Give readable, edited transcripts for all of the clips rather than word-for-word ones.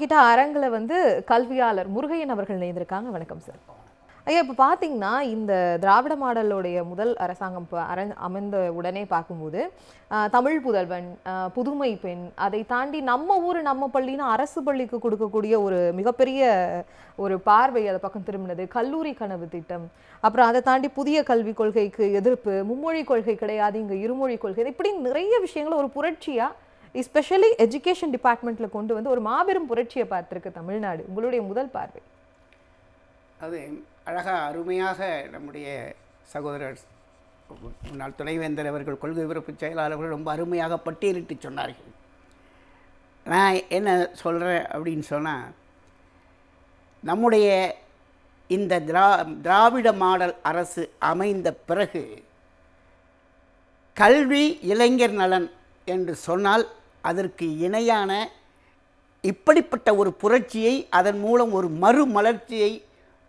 கிட்ட அரங்கில் வந்து கல்வியாளர் முருகையன் அவர்கள் இணைந்திருக்காங்க. வணக்கம் சார். ஐயா, இப்போ பார்த்தீங்கன்னா இந்த திராவிட மாடலுடைய முதல் அரசாங்கம் அமைந்த உடனே பார்க்கும்போது தமிழ் புதல்வன், புதுமை பெண், அதை தாண்டி நம்ம ஊர் நம்ம பள்ளின்னு அரசு பள்ளிக்கு கொடுக்கக்கூடிய ஒரு மிகப்பெரிய ஒரு பார்வை அதை பக்கம் திரும்பினது, கல்லூரி கனவு திட்டம், அப்புறம் அதை தாண்டி புதிய கல்விக் கொள்கைக்கு எதிர்ப்பு, மும்மொழி கொள்கை கிடையாது இங்கே இருமொழி கொள்கை, இப்படி நிறைய விஷயங்கள் ஒரு புரட்சியாக எஸ்பெஷலி எஜுகேஷன் டிபார்ட்மெண்ட்ல கொண்டு வந்து ஒரு மாபெரும் புரட்சியை பார்த்திருக்கு தமிழ்நாடு. உங்களுடைய முதல் பார்வை? அது அழகாக அருமையாக நம்முடைய சகோதரர் முன்னாள் துணைவேந்தர் அவர்கள், கொள்கை விவரப்பு செயலாளர்கள் ரொம்ப அருமையாக பட்டியலிட்டு சொன்னார்கள். நான் என்ன சொல்கிறேன் அப்படின்னு சொன்னால், நம்முடைய இந்த திராவிட மாடல் அரசு அமைந்த பிறகு கல்வி இளைஞர் நலன் என்று சொன்னால் அதற்கு இணையான இப்படிப்பட்ட ஒரு புரட்சியை, அதன் மூலம் ஒரு மறுமலர்ச்சியை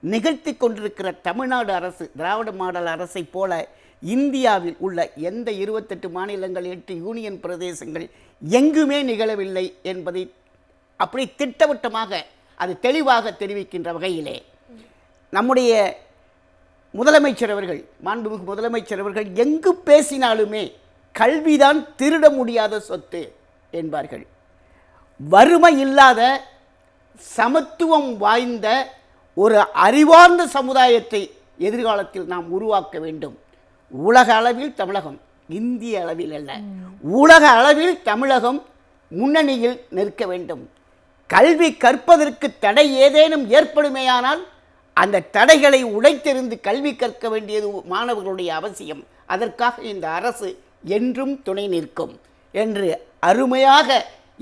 நிகழ்த்தி கொண்டிருக்கிற தமிழ்நாடு அரசு, திராவிட மாடல் அரசை போல இந்தியாவில் உள்ள எந்த 28 மாநிலங்கள், 8 யூனியன் பிரதேசங்கள் எங்குமே நிகழவில்லை என்பதை அப்படி திட்டவட்டமாக அது தெளிவாக தெரிவிக்கின்ற வகையிலே நம்முடைய முதலமைச்சர் அவர்கள், மாண்புமிகு முதலமைச்சர் அவர்கள் எங்கு பேசினாலுமே கல்விதான் திருட முடியாத சொத்து என்பார்கள். வறுமை இல்லாத, சமத்துவம் வாய்ந்த ஒரு அறிவார்ந்த சமுதாயத்தை எதிர்காலத்தில் நாம் உருவாக்க வேண்டும். உலக அளவில் தமிழகம், இந்திய அளவில் அல்ல, உலக அளவில் தமிழகம் முன்னணியில் நிற்க வேண்டும். கல்வி கற்பதற்கு தடை ஏதேனும் ஏற்படுமேயானால் அந்த தடைகளை உடைத்தெறிந்து கல்வி கற்க வேண்டியது மாணவர்களுடைய அவசியம். அதற்காக இந்த அரசு என்றும் துணை நிற்கும் என்று அருமையாக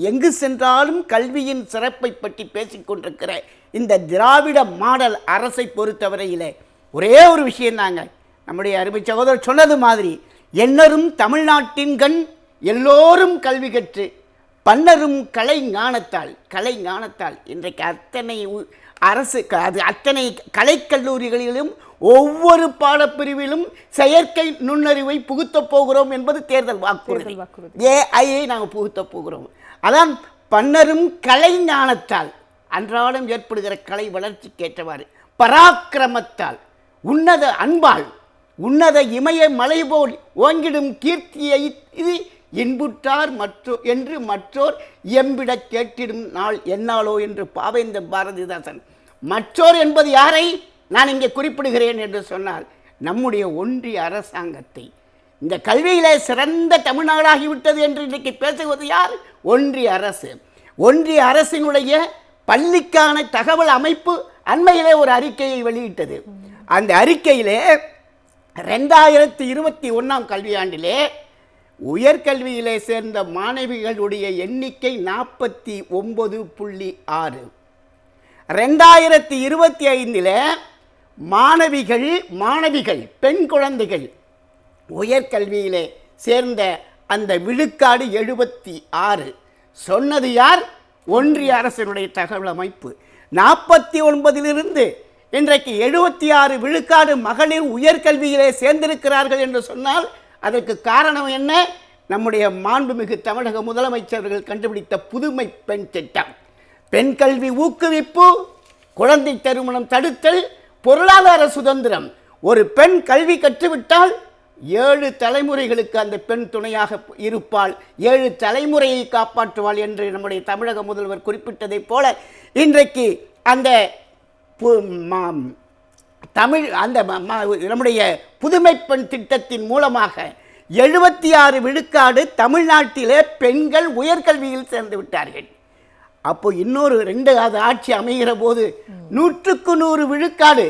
எங்கு சென்றாலும் கல்வியின் சிறப்பை பற்றி பேசிக்கொண்டிருக்கிற இந்த திராவிட மாடல் அரசை பொறுத்தவரையிலே ஒரே ஒரு விஷயந்தாங்க, நம்முடைய அருமை சகோதரர் சொன்னது மாதிரி, எண்ணரும் தமிழ்நாட்டின் கண் எல்லோரும் கல்வி கற்று பன்னரும் கலை ஞானத்தால் இன்றைக்கு அத்தனை அரசு அத்தனை கலைக்கல்லூரிகளிலும் ஒவ்வொரு பாடப்பிரிவிலும் செயற்கை நுண்ணறிவை புகுத்தப் போகிறோம் என்பது தேர்தல் வாக்குறுதி. ஏஐயை நாங்கள் புகுத்தப் போகிறோம். அதான் பன்னரும் கலை ஞானத்தால், அன்றாடம் ஏற்படுகிற கலை வளர்ச்சிக்கேற்றவாறு, பராக்கிரமத்தால், உன்னத அன்பால், உன்னத இமய மலை போல் ஓங்கிடும் கீர்த்தியை இது இன்புற்றார் என்று மற்றோர் எம்பிட கேட்டிடும் நாள் என்னாலோ என்று பாவேந்தர் பாரதிதாசன். மற்றோர் என்பது யாரை நான் இங்கே குறிப்பிடுகிறேன் என்று சொன்னால், நம்முடைய ஒன்றிய அரசாங்கத்தை. இந்த கல்வியிலே சிறந்த தமிழ்நாடாகிவிட்டது என்று இன்றைக்கு பேசுவது யார்? ஒன்றிய அரசு. ஒன்றிய அரசினுடைய பள்ளிக்கான தகவல் அமைப்பு அண்மையிலே ஒரு அறிக்கையை வெளியிட்டது. அந்த அறிக்கையிலே 2021 கல்வியாண்டிலே உயர்கல்வியிலே சேர்ந்த மாணவிகளுடைய எண்ணிக்கை 49.6. 2025 மாணவிகள் பெண் குழந்தைகள் உயர்கல்வியிலே சேர்ந்த அந்த விழுக்காடு 76. சொன்னது யார்? ஒன்றிய அரசினுடைய தகவல் அமைப்பு. 49 இன்றைக்கு 76 விழுக்காடு மகளிர் உயர்கல்வியிலே சேர்ந்திருக்கிறார்கள் என்று சொன்னால் அதற்கு காரணம் என்ன? நம்முடைய மாண்புமிகு தமிழக முதலமைச்சர்கள் கண்டுபிடித்த புதுமை பெண் திட்டம். பெண் கல்வி ஊக்குவிப்பு, குழந்தை திருமணம் தடுத்தல், பொருளாதார சுதந்திரம். ஒரு பெண் கல்வி கற்றுவிட்டால் 7 தலைமுறைகளுக்கு அந்த பெண் துணையாக இருப்பாள், 7 தலைமுறையை காப்பாற்றுவாள் என்று நம்முடைய தமிழக முதல்வர் குறிப்பிட்டதைப் போல இன்றைக்கு அந்த நம்முடைய புதுமை பெண் திட்டத்தின் மூலமாக 76 விழுக்காடு தமிழ்நாட்டிலே பெண்கள் உயர்கல்வியில் சேர்ந்து விட்டார்கள். அப்போ இன்னொரு 2வது ஆட்சி அமைகிற போது 100க்கு 100 விழுக்காடு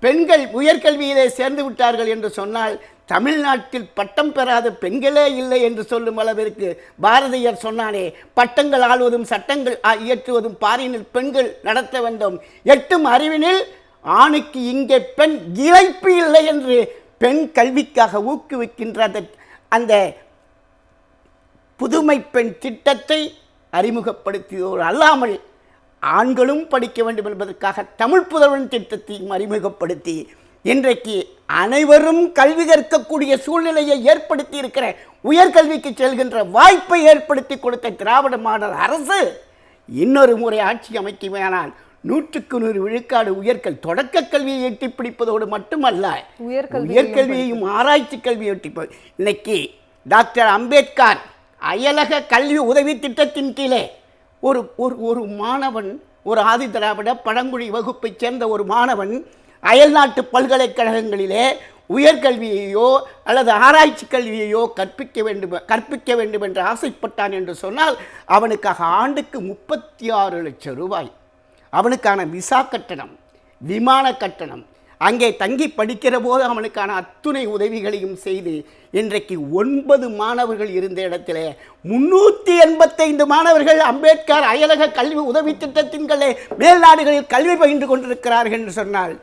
பெண்கள் உயர்கல்வியிலே சேர்ந்து விட்டார்கள் என்று சொன்னால் தமிழ்நாட்டில் பட்டம் பெறாத பெண்களே இல்லை என்று சொல்லும் அளவிற்கு பாரதியார் சொன்னானே, பட்டங்கள் ஆள்வதும் சட்டங்கள் இயற்றுவதும் பாரினில் பெண்கள் நடத்த வேண்டும், எட்டும் அறிவினில் ஆணுக்கு இங்கே பெண் இழைப்பு இல்லை என்று பெண் கல்விக்காக ஊக்குவிக்கின்ற அந்த புதுமை பெண் திட்டத்தை அறிமுகப்படுத்தியோர் அல்லாமல் ஆண்களும் படிக்க வேண்டும் என்பதற்காக தமிழ் புதல்வன் திட்டத்தையும் அறிமுகப்படுத்தி இன்றைக்கு அனைவரும் கல்வி கற்கக்கூடிய சூழ்நிலையை ஏற்படுத்தி இருக்கிற, உயர்கல்விக்கு செல்கின்ற வாய்ப்பை ஏற்படுத்தி கொடுத்த திராவிட மாடல் அரசு இன்னொரு முறை ஆட்சி அமைக்குமானால் 100% விழுக்காடு உயர்கல்வி தொடக்க கல்வியை எட்டி பிடிப்பதோடு மட்டுமல்ல, உயர்கல்வியையும் ஆராய்ச்சி கல்வியை எட்டி. இன்னைக்கு டாக்டர் அம்பேத்கர் அயலக கல்வி உதவி திட்டத்தின் கீழே ஒரு ஒரு மாணவன், ஒரு ஆதி திராவிட பழங்குடி வகுப்பைச் சேர்ந்த ஒரு மாணவன் அயல்நாட்டு பல்கலைக்கழகங்களிலே உயர்கல்வியையோ அல்லது ஆராய்ச்சி கல்வியையோ கற்பிக்க வேண்டும் என்று ஆசைப்பட்டான் என்று சொன்னால் அவனுக்காக ஆண்டுக்கு 36 லட்சம் ரூபாய் அவனுக்கான விசா கட்டணம், விமான கட்டணம், அங்கே தங்கி படிக்கிற போது அவனுக்கான அத்துணை உதவிகளையும் செய்து இன்றைக்கு 9 மாணவர்கள் இருந்த இடத்துல 385 மாணவர்கள் அம்பேத்கர் அயலக கல்வி உதவி திட்டத்தின்களே மேல்நாடுகளில் கல்வி பயின்று கொண்டிருக்கிறார்கள் என்று சொன்னால்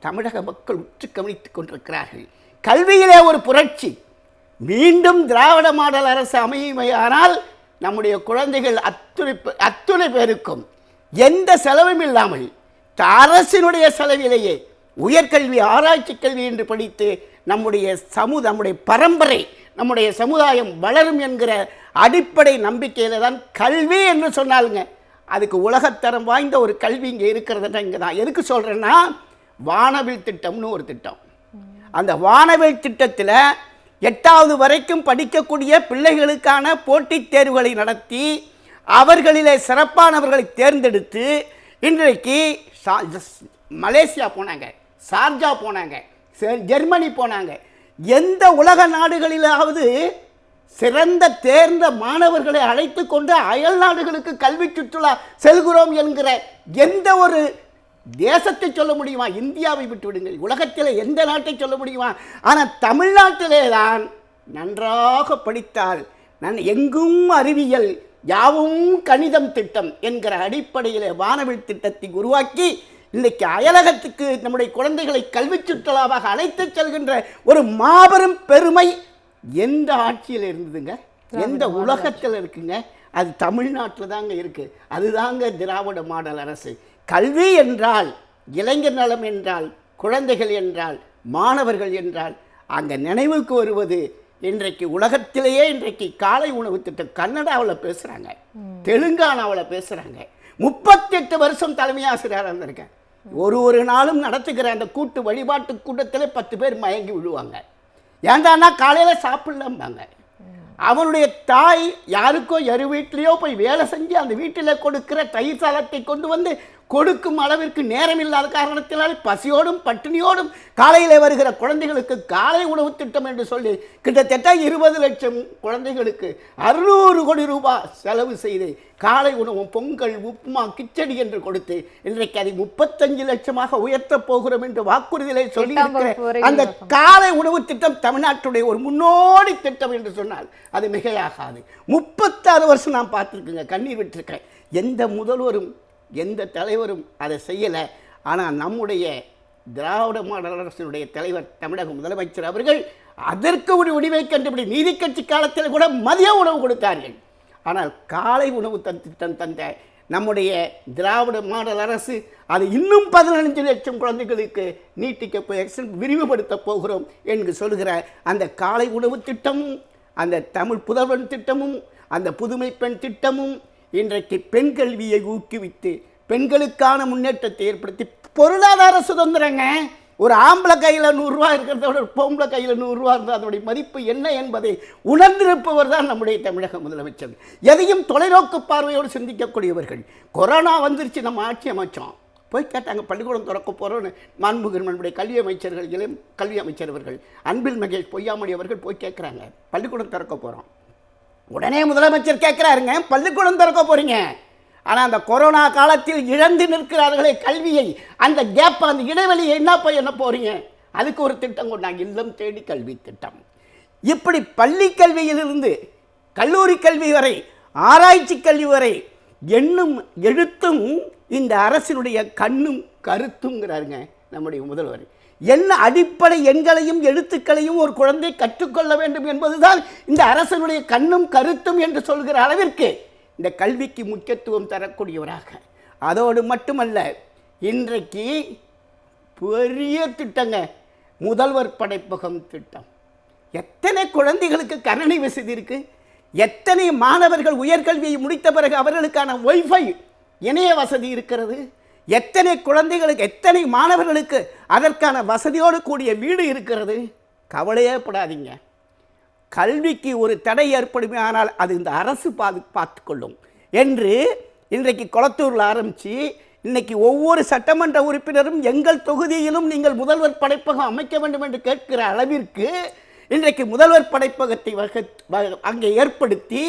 தமிழக மக்கள் உற்று கவனித்துக் கொண்டிருக்கிறார்கள். கல்வியிலே ஒரு புரட்சி. மீண்டும் திராவிட மாடல் அரசு அமையுமையானால் நம்முடைய குழந்தைகள் அத்துணை பேருக்கும் எந்த செலவும் இல்லாமல் அரசினுடைய செலவிலேயே உயர்கல்வி ஆராய்ச்சி கல்வி என்று படித்து நம்முடைய பரம்பரை, நம்முடைய சமுதாயம் வளரும் என்கிற அடிப்படை நம்பிக்கையில் தான் கல்வி என்று சொன்னாலுங்க. அதுக்கு உலகத்தரம் வாய்ந்த ஒரு கல்வி இங்கே இருக்கிறதுனா இங்கே தான். எதுக்கு சொல்கிறேன்னா, வானவில் திட்டம்னு ஒரு திட்டம். அந்த வானவில் திட்டத்தில் 8வது வரைக்கும் படிக்கக்கூடிய பிள்ளைகளுக்கான போட்டித் தேர்வுகளை நடத்தி அவர்களிலே சிறப்பானவர்களை தேர்ந்தெடுத்து இன்றைக்கு மலேசியா போனாங்க, சார்ஜா போனாங்க, ஜெர்மனி போனாங்க. எந்த உலக நாடுகளிலாவது சிறந்த தேர்ந்த மாணவர்களை அழைத்து கொண்டு அயல் நாடுகளுக்கு கல்வி சுற்றுலா செல்கிறோம் என்கிற எந்த ஒரு தேசத்தை சொல்ல முடியுமா? இந்தியாவை விட்டு விடுங்கள், உலகத்தில் எந்த நாட்டை சொல்ல முடியுமா? ஆனால் தமிழ்நாட்டிலே தான் நன்றாக படித்தால் எங்கும் அறிவியல் யாவும் கணிதம் திட்டம் என்கிற அடிப்படையில் வானவில் திட்டத்தை உருவாக்கி இன்னைக்கு அயலகத்துக்கு நம்முடைய குழந்தைகளை கல்வி சுற்றுலாவாக அழைத்து செல்கின்ற ஒரு மாபெரும் பெருமை எந்த ஆட்சியில் இருந்ததுங்க? எந்த உலகத்தில் இருக்குங்க? அது தமிழ்நாட்டில் தாங்க இருக்குது. அதுதாங்க திராவிட மாடல் அரசு. கல்வி என்றால், இளைஞர் நலம் என்றால், குழந்தைகள் என்றால், மாணவர்கள் என்றால் அங்கே நினைவுக்கு வருவது இன்றைக்கு உலகத்திலேயே இன்றைக்கு காலை உணவு திட்டம் கன்னடாவில் பேசுகிறாங்க, தெலுங்கானாவில் பேசுகிறாங்க. 38 வருஷம் தலைமை ஆசிரியராக இருந்திருக்கேன். ஒரு நாளும் நடத்துகிற அந்த கூட்டு வழிபாட்டு கூட்டத்தில் 10 பேர் மயங்கி விழுவாங்க. ஏண்டான்னா காலையில் சாப்பிடலாம்பாங்க. அவனுடைய தாய் யாருக்கோ வீட்டிலையோ போய் வேலை செஞ்சு அந்த வீட்டில் கொடுக்கிற தயிர் சாதத்தை கொண்டு வந்து கொடுக்கும் அளவிற்கு நேரம் இல்லாத காரணத்தினால் பசியோடும் பட்டினியோடும் காலையில் வருகிற குழந்தைகளுக்கு காலை உணவு திட்டம் என்று சொல்லி கிட்டத்தட்ட 20 லட்சம் குழந்தைகளுக்கு 600 கோடி ரூபாய் செலவு செய்து காலை உணவு பொங்கல், உப்புமா, கிச்சடி என்று கொடுத்து இன்றைக்கு அதை 35 லட்சமாக உயர்த்தப் போகிறோம் என்று வாக்குறுதிகளை சொல்லி அந்த காலை உணவு திட்டம் தமிழ்நாட்டுடைய ஒரு முன்னோடி திட்டம் என்று சொன்னால் அது மிகையாகாது. 36 வருஷம் நான் பார்த்துருக்கேங்க, கண்ணீர் விட்டுருக்கேன். எந்த முதல்வரும் எந்த தலைவரும் அதை செய்யலை. ஆனால் நம்முடைய திராவிட மாடல் அரசினுடைய தலைவர் தமிழக முதலமைச்சர் அவர்கள் அதற்கு ஒரு முடிவை கண்டுபிடி நீதி கட்சி காலத்தில் கூட மதிய உணவு கொடுத்தார்கள். ஆனால் காலை உணவு திட்டம் தந்த நம்முடைய திராவிட மாடல் அரசு அது இன்னும் 15 லட்சம் குழந்தைகளுக்கு விரிவுபடுத்த போகிறோம் என்று சொல்கிற அந்த காலை உணவு திட்டமும், அந்த தமிழ் புதல்வன் திட்டமும், அந்த புதுமை பெண் திட்டமும் இன்றைக்கு பெண் கல்வியை ஊக்குவித்து பெண்களுக்கான முன்னேற்றத்தை ஏற்படுத்தி பொருளாதார சுதந்திரங்க. ஒரு ஆம்பளை கையில் 100 ரூபா இருக்கிறத விட ஒரு பொம்பளை கையில் 100 ரூபா இருந்தால் அதனுடைய மதிப்பு என்ன என்பதை உணர்ந்திருப்பவர் தான் நம்முடைய தமிழக முதலமைச்சர். எதையும் தொலைநோக்கு பார்வையோடு சிந்திக்கக்கூடியவர்கள். கொரோனா வந்துருச்சு, நம்ம ஆட்சி அமைச்சோம், போய் கேட்டாங்க பள்ளிக்கூடம் திறக்க போகிறோன்னு மாண்புமிகு நம்முடைய கல்வி அமைச்சர் அவர்கள் அன்பில் மகேஷ் பொய்யாமொழி அவர்கள் போய் கேட்குறாங்க, பள்ளிக்கூடம் திறக்க போகிறோம். உடனே முதலமைச்சர் கேட்குறாருங்க, பள்ளிக்கூடம் திறக்க போகிறீங்க, ஆனால் அந்த கொரோனா காலத்தில் இழந்து நிற்கிறார்களே கல்வியை, அந்த கேப், அந்த இடைவெளியை என்ன போகிறீங்க? அதுக்கு ஒரு திட்டம் கொண்டாங்க, இல்லம் தேடி கல்வி திட்டம். இப்படி பள்ளி கல்வியிலிருந்து கல்லூரி கல்வி வரை, ஆராய்ச்சி கல்வி வரை எண்ணும் எழுத்தும் இந்த அரசினுடைய கண்ணும் கருத்துங்கிறாருங்க நம்முடைய முதல்வர். என்ன அடிப்படை எண்களையும் எழுத்துக்களையும் ஒரு குழந்தை கற்றுக்கொள்ள வேண்டும் என்பதுதான் இந்த அரசனுடைய கண்ணும் கருத்தும் என்று சொல்கிற அளவிற்கு இந்த கல்விக்கு முக்கியத்துவம் தரக்கூடியவராக. அதோடு மட்டுமல்ல, இன்றைக்கு பெரிய திட்டங்க முதல்வர் படைப்பகம் திட்டம். எத்தனை குழந்தைகளுக்கு கணனி வசதி இருக்குது, எத்தனை மாணவர்கள் உயர்கல்வியை முடித்த பிறகு அவர்களுக்கான ஒய்ஃபை இணைய வசதி இருக்கிறது, எத்தனை குழந்தைகளுக்கு எத்தனை மாணவர்களுக்கு அதற்கான வசதியோடு கூடிய வீடு இருக்கிறது. கவலையே படாதீங்க. கல்விக்கு ஒரு தடை ஏற்படுமே ஆனால் அது இந்த அரசு பார்த்துக்கொள்ளும் என்று இன்றைக்கு கொளத்தூரில் ஆரம்பித்து இன்றைக்கி ஒவ்வொரு சட்டமன்ற உறுப்பினரும் எங்கள் தொகுதியிலும் நீங்கள் முதல்வர் படைப்பகம் அமைக்க வேண்டும் என்று கேட்கிற அளவிற்கு இன்றைக்கு முதல்வர் படைப்பகத்தை அங்கே ஏற்படுத்தி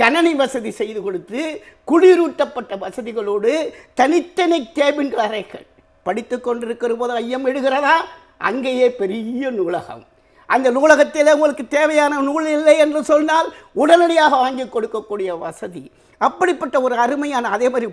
கணனி வசதி செய்து கொடுத்து குளிரூட்டப்பட்ட வசதிகளோடு தனித்தனி கேபின் அறைகள். படித்து கொண்டிருக்கிற போது ஐயம் எடுகிறதா, அங்கேயே பெரிய நூலகம். அந்த நூலகத்தில் உங்களுக்கு தேவையான நூல் இல்லை என்று சொன்னால் உடனடியாக வாங்கி கொடுக்கக்கூடிய வசதி. அப்படிப்பட்ட ஒரு அருமையான, அதே மாதிரி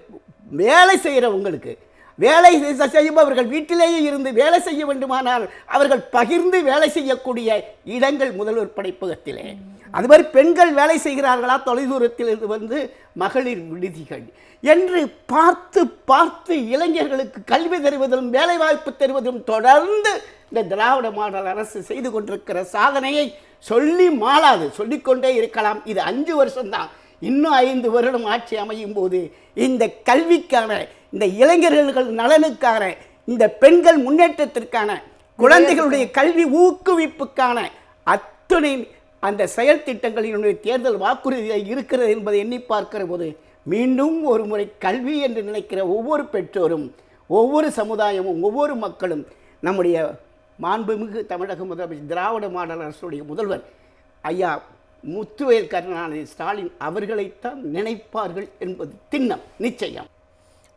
வேலை செய்கிறவங்களுக்கு, வேலை செய்பவர்கள் வீட்டிலேயே இருந்து வேலை செய்ய வேண்டுமானால் அவர்கள் பகிர்ந்து வேலை செய்யக்கூடிய இடங்கள் முதல்வர் படைப்பகத்திலே. அது மாதிரி பெண்கள் வேலை செய்கிறார்களா, தொலைதூரத்தில் இருந்து வந்து மகளிர் விடுதிகள் என்று பார்த்து பார்த்து இளைஞர்களுக்கு கல்வி தருவதும் வேலைவாய்ப்பு தருவதும் தொடர்ந்து இந்த திராவிட மாடல் அரசு செய்து கொண்டிருக்கிற சாதனையை சொல்லி மாளாது, சொல்லிக்கொண்டே இருக்கலாம். இது 5 வருஷம்தான். இன்னும் 5 வருடம் ஆட்சி அமையும் போது இந்த கல்விக்கான, இந்த இளைஞர்கள் நலனுக்கான, இந்த பெண்கள் முன்னேற்றத்திற்கான, குழந்தைகளுடைய கல்வி ஊக்குவிப்புக்கான அத்துணை அந்த செயல் திட்டங்களினுடைய தேர்தல் வாக்குறுதியாக இருக்கிறது என்பதை எண்ணி பார்க்கிற போது மீண்டும் ஒரு முறை கல்வி என்று நினைக்கிற ஒவ்வொரு பெற்றோரும், ஒவ்வொரு சமுதாயமும், ஒவ்வொரு மக்களும் நம்முடைய மாண்புமிகு தமிழக முதலமைச்சர் திராவிட மாடல் அரசுடைய முதல்வர் ஐயா முத்துவேல் கருணாநிதி ஸ்டாலின் அவர்களைத்தான் நினைப்பார்கள் என்பது திண்ணம், நிச்சயம்.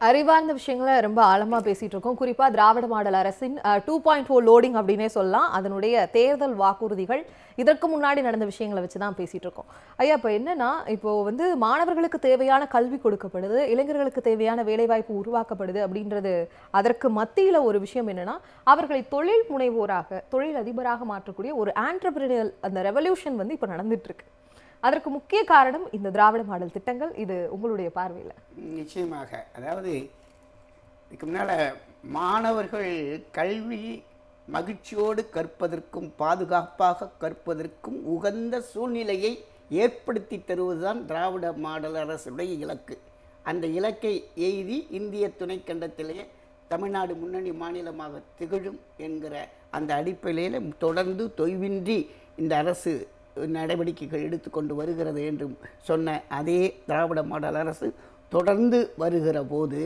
அறிவார்ந்த விஷயங்களை ரொம்ப ஆழமா பேசிட்டு இருக்கோம். குறிப்பா திராவிட மாடல் அரசின் 2.4 லோடிங் அப்படின்னே சொல்லலாம். அதனுடைய தேர்தல் வாக்குறுதிகள், இதற்கு முன்னாடி நடந்த விஷயங்களை வச்சுதான் பேசிட்டு இருக்கோம். ஐயா, இப்போ என்னன்னா, இப்போ வந்து மாணவர்களுக்கு தேவையான கல்வி கொடுக்கப்படுது, இளைஞர்களுக்கு தேவையான வேலைவாய்ப்பு உருவாக்கப்படுது அப்படின்றது. அதற்கு மத்தியில ஒரு விஷயம் என்னன்னா, அவர்களை தொழில் முனைவோராக, தொழில் அதிபராக மாற்றக்கூடிய ஒரு ஆண்டர்பிரினியல் அந்த ரெவல்யூஷன் வந்து இப்போ நடந்துட்டு இருக்கு. அதற்கு முக்கிய காரணம் இந்த திராவிட மாடல் திட்டங்கள். இது உங்களுடைய பார்வையில்? நிச்சயமாக. அதாவது இதுக்கு முன்னால் மாணவர்கள் கல்வி மகிழ்ச்சியோடு கற்பதற்கும் பாதுகாப்பாக கற்பதற்கும் உகந்த சூழ்நிலையை ஏற்படுத்தி தருவதுதான் திராவிட மாடல் அரசுடைய இலக்கு. அந்த இலக்கை எய்தி இந்திய துணைக்கண்டத்திலேயே தமிழ்நாடு முன்னணி மாநிலமாக திகழும் என்கிற அந்த அடிப்படையில் தொடர்ந்து தொய்வின்றி இந்த அரசு நடவடிக்கைகள் எடுத்துக்கொண்டு வருகிறது என்று சொன்ன அதே திராவிட மாடல் அரசு தொடர்ந்து வருகிற போது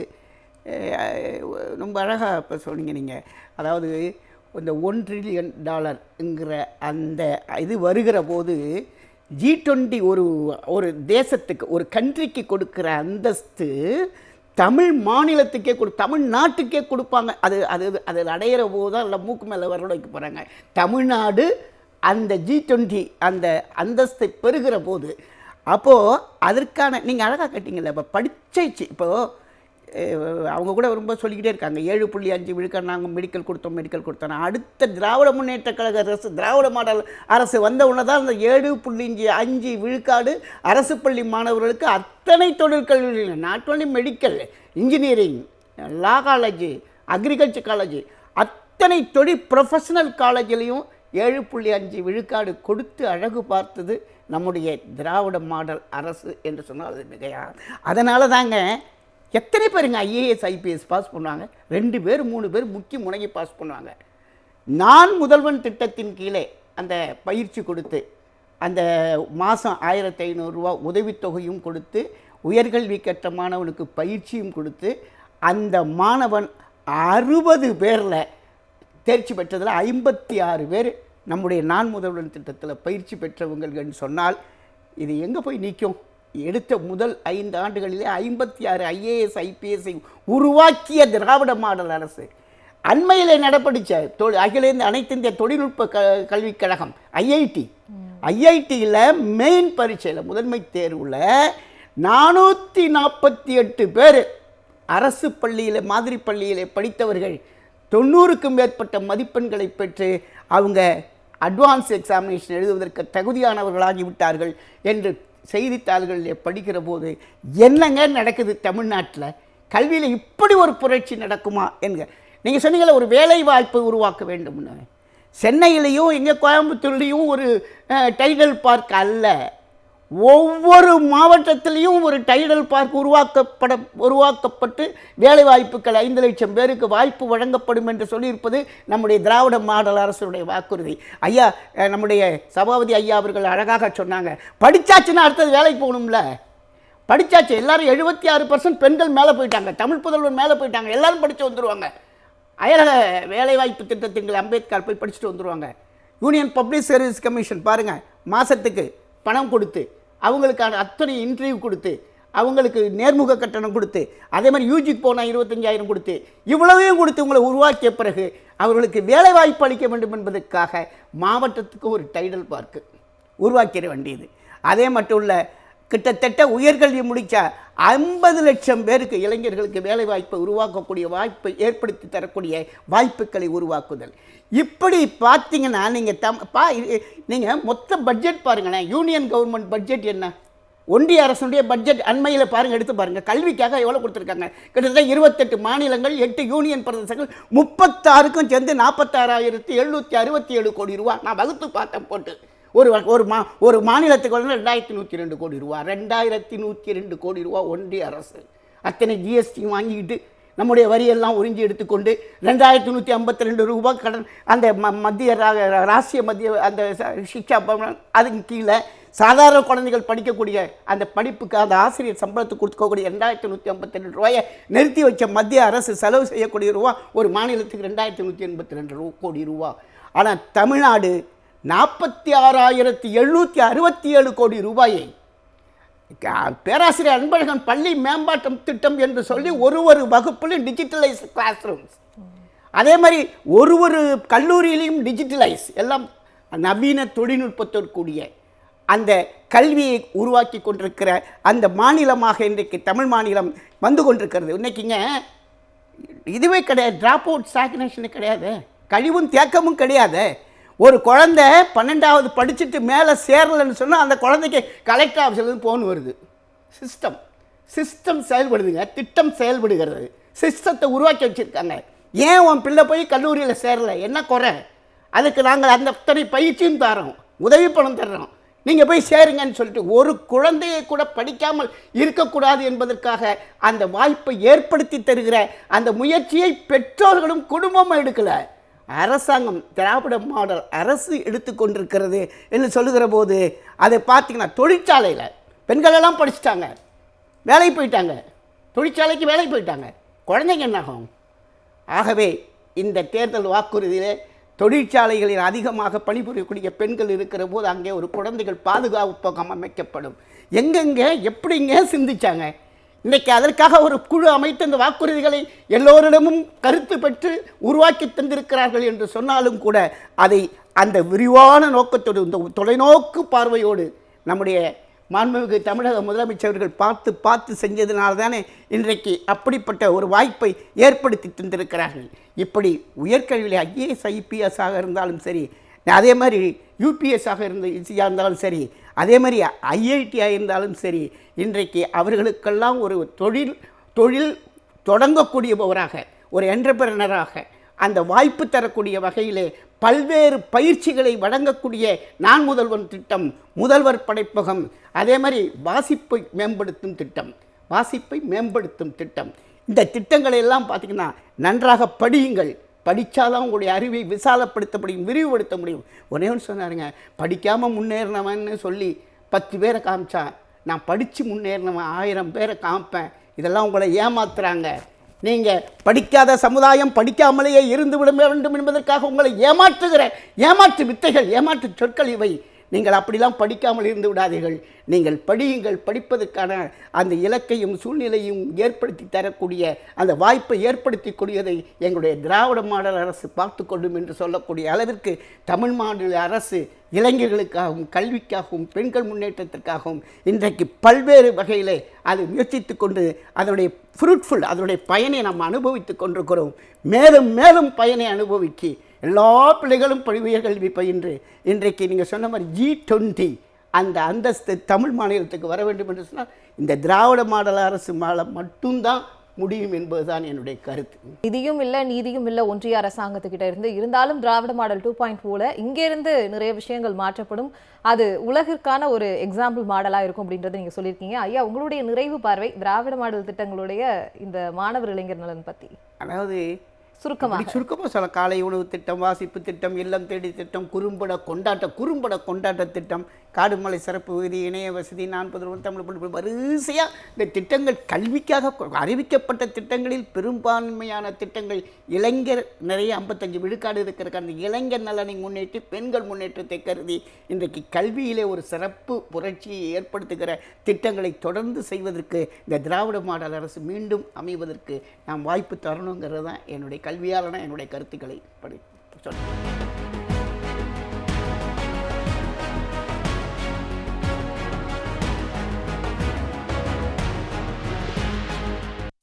ரொம்ப அழகாக இப்போ சொன்னீங்க நீங்கள். அதாவது இந்த $1 trillion அந்த இது வருகிற போது G20 ஒரு தேசத்துக்கு, ஒரு கண்ட்ரிக்கு கொடுக்குற அந்தஸ்து தமிழ் மாநிலத்துக்கே தமிழ்நாட்டுக்கே கொடுப்பாங்க. அது அடையிற போது தான் இல்லை மூக்கு மேலே வரலைக்க போகிறாங்க. தமிழ்நாடு அந்த G20 அந்த அந்தஸ்தை பெறுகிற போது, அப்போது அதற்கான நீங்கள் அழகாக கேட்டிங்கல்ல, இப்போ படிச்சிச்சு. இப்போது அவங்க கூட ரொம்ப சொல்லிக்கிட்டே இருக்காங்க, 7.5 விழுக்காடு நாங்கள் மெடிக்கல் கொடுத்தோம். அடுத்த திராவிட முன்னேற்ற கழக அரசு, திராவிட மாடல் அரசு வந்த உடனே தான் அந்த 7.5 விழுக்காடு அரசு பள்ளி மாணவர்களுக்கு அத்தனை தொழிற்கல்வி, not only medical, engineering, law college, agriculture college, அத்தனை தொழில் ப்ரொஃபஷனல் காலேஜ்லேயும் 7.5 விழுக்காடு கொடுத்து அழகு பார்த்தது நம்முடைய திராவிட மாடல் அரசு என்று சொன்னால் அது மிகையா. அதனால தாங்க எத்தனை பேருங்க IAS IPS பாஸ் பண்ணுவாங்க, 2 பேர் 3 பேர் முக்கிய முனையை பாஸ் பண்ணுவாங்க. நான் முதல்வன் திட்டத்தின் கீழே அந்த பயிற்சி கொடுத்து அந்த மாதம் 1500 ரூபா உதவித்தொகையும் கொடுத்து உயர்கல்வி கற்ற மாணவனுக்கு பயிற்சியும் கொடுத்து அந்த மாணவன் 60 பேரில் தேர்ச்சி பெற்றதில் 56 பேர் நம்முடைய நான் முதல்வன் திட்டத்தில் பயிற்சி பெற்றவங்கள்னு சொன்னால் இது எங்கே போய் நிற்கும்? எடுத்த முதல் 5 ஆண்டுகளிலே 56 IAS IPSஐ உருவாக்கிய திராவிட மாடல் அரசு அண்மையில் நடப்படிச்ச அகில அனைத்து இந்திய தொழில்நுட்ப கல்விக் கழகம் ஐஐடியில் மெயின் பரீட்சையில் முதன்மை தேர்வில் 448 பேர் அரசு பள்ளியில், மாதிரி பள்ளியில் படித்தவர்கள் 90க்கும் மேற்பட்ட மதிப்பெண்களை பெற்று அவங்க அட்வான்ஸ் எக்ஸாமினேஷன் எழுதுவதற்கு தகுதியானவர்களாகிவிட்டார்கள் என்று செய்தித்தாள்களில் படிக்கிற போது என்னங்க நடக்குது தமிழ்நாட்டில்? கல்வியில் இப்படி ஒரு புரட்சி நடக்குமா என்க. நீங்கள் சொன்னீங்கள ஒரு வேலை வாய்ப்பை உருவாக்க வேண்டும்னு. சென்னையிலையும் எங்கள் கோயம்புத்தூர்லேயும் ஒரு டைடல் பார்க் அல்ல, ஒவ்வொரு மாவட்டத்திலையும் ஒரு டைடல் பார்க் உருவாக்கப்பட்டு வேலை வாய்ப்புகள் 5 லட்சம் பேருக்கு வாய்ப்பு வழங்கப்படும் என்று சொல்லியிருப்பது நம்முடைய திராவிட மாடல் அரசுடைய வாக்குறுதி. ஐயா, நம்முடைய சபாபதி ஐயா அவர்கள் அழகாக சொன்னாங்க, படித்தாச்சுன்னா அடுத்தது வேலைக்கு போகணும்ல. படித்தாச்சு, எல்லாரும் 76% பெண்கள் மேலே போயிட்டாங்க, தமிழ் புதல்வன் மேலே போயிட்டாங்க, எல்லாரும் படித்து வந்துடுவாங்க. அயலக வேலைவாய்ப்பு திட்டத்தின் அம்பேத்கர் போய் படிச்சுட்டு வந்துடுவாங்க. யூனியன் பப்ளிக் சர்வீஸ் கமிஷன் பாருங்கள், மாதத்துக்கு பணம் கொடுத்து அவங்களுக்கான அத்தனை இன்டர்வியூ கொடுத்து அவங்களுக்கு நேர்முக கட்டணம் கொடுத்து அதே மாதிரி யூஜிக்கு போனால் 25,000 கொடுத்து இவ்வளவையும் கொடுத்து உங்களை உருவாக்கிய பிறகு அவர்களுக்கு வேலை வாய்ப்பு அளிக்க வேண்டும் என்பதற்காக மாவட்டத்துக்கு ஒரு டைடல் பார்க்கு உருவாக்கிட வேண்டியது. அதே மட்டும் இல்லை, கிட்டத்தட்ட உயர்கல்வி முடித்தா 50 லட்சம் பேருக்கு இளைஞர்களுக்கு வேலை வாய்ப்பை உருவாக்கக்கூடிய வாய்ப்பை ஏற்படுத்தி தரக்கூடிய வாய்ப்புகளை உருவாக்குதல். இப்படி பார்த்தீங்கன்னா நீங்கள் மொத்த பட்ஜெட் பாருங்களேன். யூனியன் கவர்மெண்ட் பட்ஜெட் என்ன, ஒன்றிய அரசுடைய பட்ஜெட் அண்மையில் பாருங்கள், எடுத்து பாருங்கள். கல்விக்காக எவ்வளோ கொடுத்துருக்காங்க? கிட்டத்தட்ட 28 மாநிலங்கள், 8 யூனியன் பிரதேசங்கள், 36க்கும் சேர்ந்து 46,767 கோடி ரூபா. நான் வகுத்து பார்த்தேன் போட்டு. ஒரு மாநிலத்துக்கு வந்து 2,102 கோடி ரூபா, 2,102 கோடி ரூபா ஒன்றிய அரசு. அத்தனை ஜிஎஸ்டி வாங்கிக்கிட்டு நம்முடைய வரியெல்லாம் உறிஞ்சி எடுத்துக்கொண்டு 2,152 ரூபா கடன் அந்த மத்திய ராஷ்டிரிய மத்திய அந்த சிக்ஷா பவன் அதுக்கு கீழே சாதாரண குழந்தைகள் படிக்கக்கூடிய அந்த படிப்புக்கு அந்த ஆசிரியர் சம்பளத்துக்கு கொடுக்கக்கூடிய 2,152 ரூபாயை நிறுத்தி வச்ச மத்திய அரசு செலவு செய்யக்கூடிய ரூபா ஒரு மாநிலத்துக்கு 2,182 கோடி ரூபா. ஆனால் தமிழ்நாடு 46,767 கோடி ரூபாயை பேராசிரியர் அன்பழகன் பள்ளி மேம்பாட்டு திட்டம் என்று சொல்லி ஒரு வகுப்பிலும் டிஜிட்டலைஸ் கிளாஸ் ரூம்ஸ், அதே மாதிரி ஒரு கல்லூரியிலையும் டிஜிட்டலைஸ், எல்லாம் நவீன தொழில்நுட்பத்திற்குரிய அந்த கல்வியை உருவாக்கி கொண்டிருக்கிற அந்த மாநிலமாக இன்றைக்கு தமிழ் மாநிலம் வந்து கொண்டிருக்கிறது. இன்றைக்கிங்க இதுவே கிடையாது, ட்ராப் அவுட் ஸ்டாக்னேஷனு கிடையாது, கழிவும் தேக்கமும் கிடையாது. ஒரு குழந்தை 12வது படிச்சுட்டு மேலே சேரலைன்னு சொன்னால் அந்த குழந்தைக்கு கலெக்டர் ஆஃபீஸ்லேருந்து ஃபோன் வருது. சிஸ்டம் செயல்படுதுங்க, திட்டம் செயல்படுகிறது, சிஸ்டத்தை உருவாக்கி வச்சுருக்காங்க. ஏன் உன் பிள்ளை போய் கல்லூரியில் சேரலை, என்ன குறை? அதுக்கு நாங்கள் அந்த அத்தனை பயிற்சியும் தரோம், உதவி பணம் தர்றோம், நீங்கள் போய் சேருங்கன்னு சொல்லிட்டு ஒரு குழந்தையை கூட படிக்காமல் இருக்கக்கூடாது என்பதற்காக அந்த வாய்ப்பை ஏற்படுத்தி தருகிற அந்த முயற்சியை பெற்றோர்களும் குடும்பமும் எடுக்கலை, அரசாங்கம் திராவிட மாடல் அரசு எடுத்துக்கொண்டிருக்கிறது என்று சொல்லுகிற போது அதை பார்த்தீங்கன்னா தொழிற்சாலையில் பெண்கள் எல்லாம் படிச்சுட்டாங்க, வேலைக்கு போயிட்டாங்க, தொழிற்சாலைக்கு வேலைக்கு போயிட்டாங்க, குழந்தைங்க என்னாகும்? ஆகவே இந்த தேர்தல் வாக்குறுதியிலே தொழிற்சாலைகளில் அதிகமாக பணிபுரியக்கூடிய பெண்கள் இருக்கிற போது அங்கே ஒரு குழந்தைகள் பாதுகாப்பகம் அமைக்கப்படும். எங்கெங்கே எப்படிங்க சிந்திச்சாங்க? இன்றைக்கி அதற்காக ஒரு குழு அமைத்து அந்த வாக்குறுதிகளை எல்லோரிடமும் கருத்து பெற்று உருவாக்கி தந்திருக்கிறார்கள் என்று சொன்னாலும் கூட அதை அந்த விரிவான நோக்கத்தோடு இந்த தொலைநோக்கு பார்வையோடு நம்முடைய மாண்புமிகு தமிழக முதலமைச்சர்கள் பார்த்து செஞ்சதுனால தானே இன்றைக்கு அப்படிப்பட்ட ஒரு வாய்ப்பை ஏற்படுத்தி தந்திருக்கிறார்கள். இப்படி உயர்கல்வியில் ஐஏஎஸ் ஐபிஎஸ்ஸாக இருந்தாலும் சரி, அதே மாதிரி யூபிஎஸ்ஸாக இருந்தாலும் சரி, அதே மாதிரி ஐஐடியாக இருந்தாலும் சரி, இன்றைக்கு அவர்களுக்கெல்லாம் ஒரு தொழில் தொடங்கக்கூடியவராக, ஒரு என்டர்பிரனராக அந்த வாய்ப்பு தரக்கூடிய வகையிலே பல்வேறு பயிற்சிகளை வழங்கக்கூடிய நான் முதல்வன் திட்டம், முதல்வர் படைப்பகம், அதே மாதிரி வாசிப்பை மேம்படுத்தும் திட்டம், இந்த திட்டங்களை எல்லாம் பார்த்திங்கன்னா நன்றாக படியுங்கள், படித்தாதான் உங்களுடைய அறிவை விசாலப்படுத்த முடியும், விரிவுபடுத்த முடியும். ஒரே ஒன்று சொன்னாருங்க, படிக்காமல் முன்னேறினவன்னு சொல்லி 10 பேரை காமிச்சான், நான் படித்து முன்னேறினவன் 1000 பேரை காமிப்பேன். இதெல்லாம் உங்களை ஏமாத்துறாங்க. நீங்கள் படிக்காத சமுதாயம் படிக்காமலேயே இருந்து விட வேண்டும் என்பதற்காக உங்களை ஏமாற்றுகிற ஏமாற்று வித்தைகள், ஏமாற்று சொற்கள் இவை. நீங்கள் அப்படிலாம் படிக்காமல் இருந்து விடாதீர்கள். நீங்கள் படியுங்கள். படிப்பதற்கான அந்த இலக்கையும் சூழ்நிலையும் ஏற்படுத்தி தரக்கூடிய அந்த வாய்ப்பை ஏற்படுத்தி கூடியதை எங்களுடைய திராவிட மாடல் அரசு பார்த்து கொள்ளும் என்று சொல்லக்கூடிய அளவிற்கு தமிழ் மாநில அரசு இளைஞர்களுக்காகவும் கல்விக்காகவும் பெண்கள் முன்னேற்றத்திற்காகவும் இன்றைக்கு பல்வேறு வகையிலே அது முயற்சித்து கொண்டு அதனுடைய ஃப்ரூட்ஃபுல், அதனுடைய பயனை நாம் அனுபவித்து கொண்டிருக்கிறோம். மேலும் மேலும் பயனை அனுபவித்து எல்லா பிள்ளைகளும் உயர்கல்வி பயின்று இன்றைக்கு நீங்கள் சொன்ன மாதிரி G20 அந்த அந்தஸ்து தமிழ் மாநிலத்துக்கு வர வேண்டும் என்று சொன்னால் இந்த திராவிட மாடல் அரசு மட்டும்தான் முடியும் என்பதுதான் என்னுடைய கருத்து. நிதியும் இல்லை நீதியும் இல்லை ஒன்றிய அரசாங்கத்துக்கிட்ட இருந்து. இருந்தாலும் திராவிட மாடல் 2.0 இங்கேருந்து நிறைய விஷயங்கள் மாற்றப்படும். அது உலகிற்கான ஒரு எக்ஸாம்பிள் மாடலாக இருக்கும் அப்படின்றத நீங்கள் சொல்லியிருக்கீங்க. ஐயா, உங்களுடைய நிறைவு பார்வை திராவிட மாடல் திட்டங்களுடைய இந்த மாணவர் இளைஞர் நலன் பற்றி. அதாவது சுருக்கமாக சொல்ல, காலை உணவு திட்டம், வாசிப்பு திட்டம், இல்லம் தேடி திட்டம், குறும்பட கொண்டாட்ட திட்டம், காடுமலை சிறப்பு விகுதி, இணைய வசதி, 40 தமிழ் வரிசையாக இந்த திட்டங்கள் கல்விக்காக அறிவிக்கப்பட்ட திட்டங்களில் பெரும்பான்மையான திட்டங்கள் இளைஞர் நிறைய 55 விழுக்காடு இருக்கிற அந்த இளைஞர் நலனை முன்னேற்றி பெண்கள் முன்னேற்றத்தை கருதி இன்றைக்கு கல்வியிலே ஒரு சிறப்பு புரட்சியை ஏற்படுத்துகிற திட்டங்களை தொடர்ந்து செய்வதற்கு இந்த திராவிட மாடல் அரசு மீண்டும் அமைவதற்கு நாம் வாய்ப்பு தரணுங்கிறது தான் என்னுடைய கல்வியாளன என்னுடைய கருத்துக்களை சொல்கிறேன்.